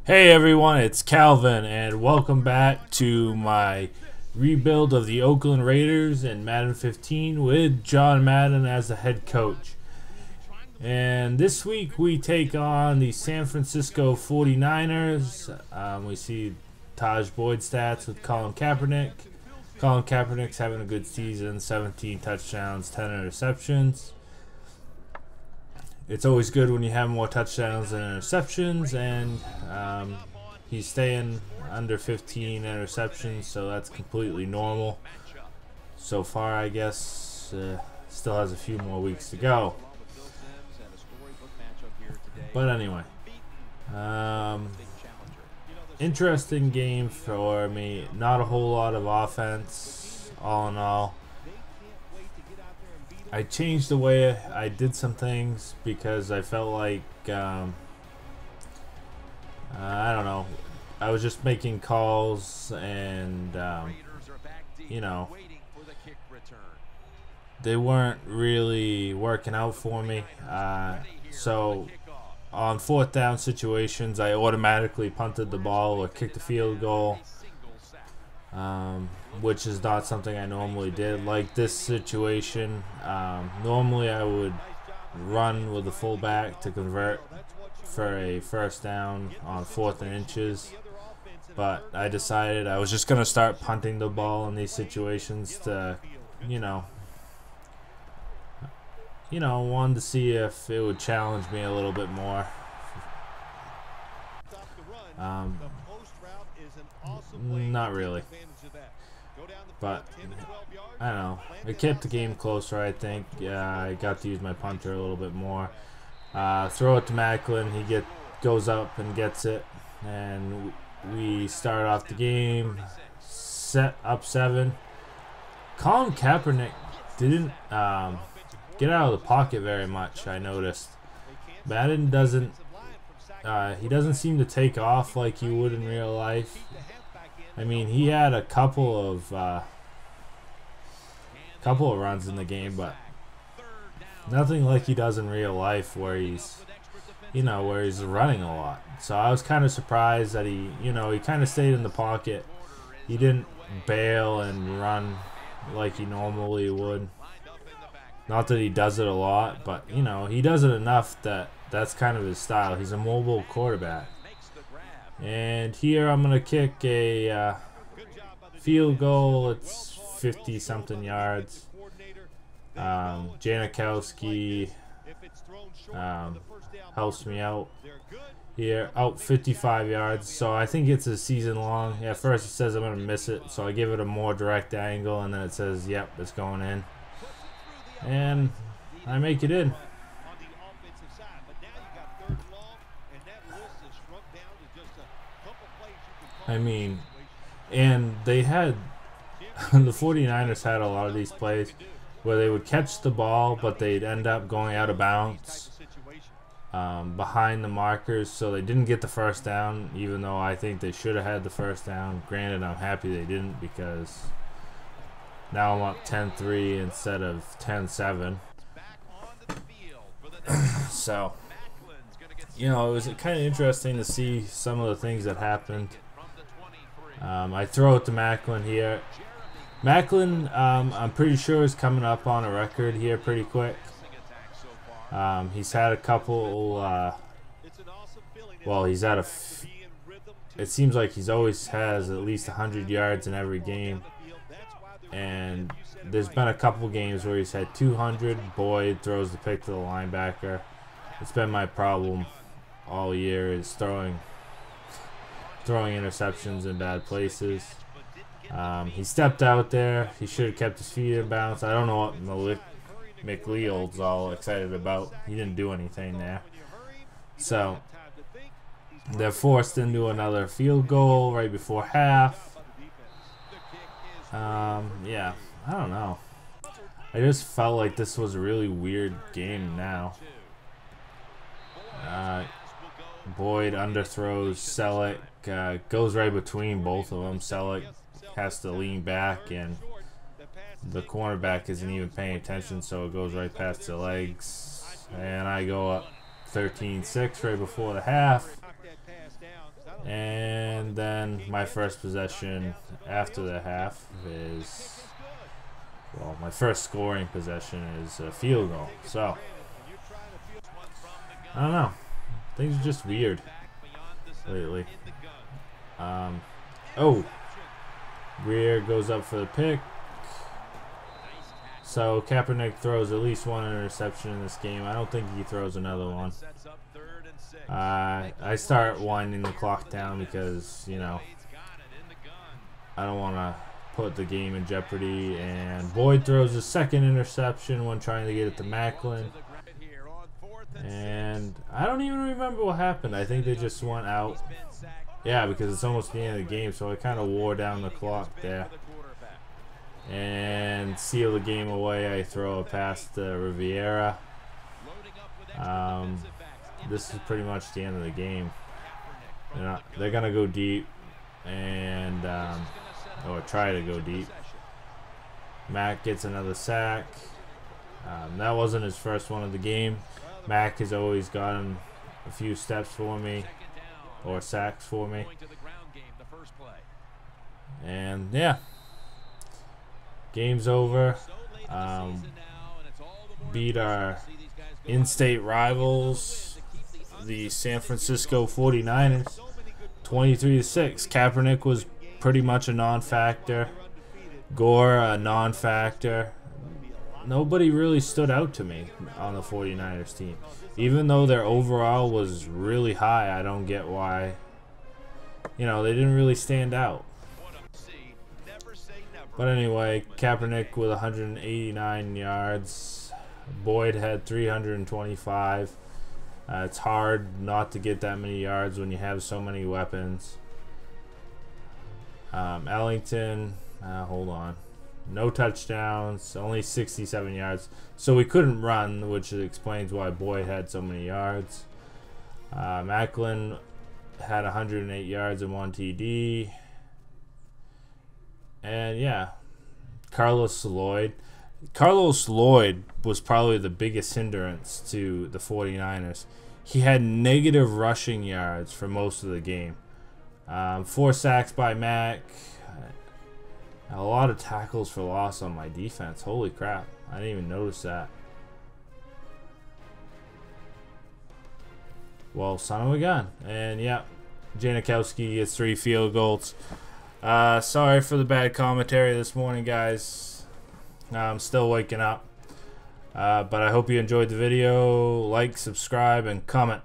Hey everyone, it's Calvin, and welcome back to my rebuild of the Oakland Raiders in Madden 15 with John Madden as the head coach. And this week we take on the San Francisco 49ers. We see Taj Boyd stats with Colin Kaepernick. Colin Kaepernick's having a good season, 17 touchdowns, 10 interceptions. It's always good when you have more touchdowns than interceptions, and he's staying under 15 interceptions, so that's completely normal so far, I guess. Still has a few more weeks to go. But anyway, interesting game for me. Not a whole lot of offense, all in all. I changed the way I did some things because I felt like, I don't know, I was just making calls and, you know, they weren't really working out for me. So on fourth down situations, I automatically punted the ball or kicked a field goal. Which is not something I normally did. Like this situation, normally I would run with the fullback to convert for a first down on 4th and inches, but I decided I was just going to start punting the ball in these situations to, wanted to see if it would challenge me a little bit more. Not really, but I don't know. It kept the game closer, I think. I got to use my punter a little bit more. Throw it to Macklin. He goes up and gets it, and we start off the game set up 7. Colin Kaepernick didn't get out of the pocket very much, I noticed. Madden doesn't. He doesn't seem to take off like he would in real life. I mean, he had a couple of runs in the game, but nothing like he does in real life, where he's, where he's running a lot. So I was kind of surprised that he kind of stayed in the pocket. He didn't bail and run like he normally would. Not that he does it a lot, but he does it enough that that's kind of his style. He's a mobile quarterback. And here I'm going to kick a field goal. It's 50-something yards. Janikowski helps me out here. Out 55 yards. So I think it's a season long. At first it says I'm going to miss it, so I give it a more direct angle, and then it says, yep, it's going in. And I make it in. I mean, and they had, the 49ers had a lot of these plays where they would catch the ball, but they'd end up going out of bounds behind the markers, so they didn't get the first down, even though I think they should have had the first down. Granted, I'm happy they didn't, because now I'm up 10-3 instead of 10-7. So, it was kind of interesting to see some of the things that happened. I throw it to Macklin here. Macklin, I'm pretty sure, is coming up on a record here pretty quick. He's had a couple, it seems like he's always has at least 100 yards in every game. And there's been a couple games where he's had 200. Boyd throws the pick to the linebacker. It's been my problem all year, is throwing interceptions in bad places. He stepped out there. He should have kept his feet in bounds. I don't know what McLeod's all excited about. He didn't do anything there. So they're forced into another field goal right before half. Yeah, I don't know. I just felt like this was a really weird game now. Boyd underthrows Selleck. Goes right between both of them. Selleck has to lean back, and the cornerback isn't even paying attention, so it goes right past the legs. And I go up 13-6 right before the half. then my first possession after the half is, well, my first scoring possession is a field goal. So, I don't know. Things are just weird lately. Oh, Greer goes up for the pick. So Kaepernick throws at least one interception in this game. I don't think he throws another one. I start winding the clock down because, you know, I don't want to put the game in jeopardy. And Boyd throws a second interception when trying to get it to Macklin. And I don't even remember what happened. I think they just went out. Yeah, because it's almost the end of the game, so I kind of wore down the clock there. And seal the game away, I throw a pass to Riviera. This is pretty much the end of the game. They're going to go deep and or try to go deep. Mack gets another sack. That wasn't his first one of the game. Mack has always gotten a few steps for me, or sacks for me. And yeah, game's over. Beat our in-state rivals, the San Francisco 49ers, 23-6. Kaepernick was pretty much a non-factor. Gore, a non-factor. Nobody really stood out to me on the 49ers team. Even though their overall was really high, I don't get why, you know, they didn't really stand out. But anyway, Kaepernick with 189 yards. Boyd had 325. It's hard not to get that many yards when you have so many weapons. Ellington, hold on. No touchdowns, only 67 yards. So we couldn't run, which explains why Boyd had so many yards. Macklin had 108 yards and 1 TD. And yeah, Carlos Lloyd. Carlos Lloyd was probably the biggest hindrance to the 49ers. He had negative rushing yards for most of the game. 4 sacks by Mack. A lot of tackles for loss on my defense. Holy crap. I didn't even notice that. Well, son of a gun. And yeah, Janikowski gets 3 field goals. Sorry for the bad commentary this morning, guys. I'm still waking up. But I hope you enjoyed the video. Like, subscribe, and comment.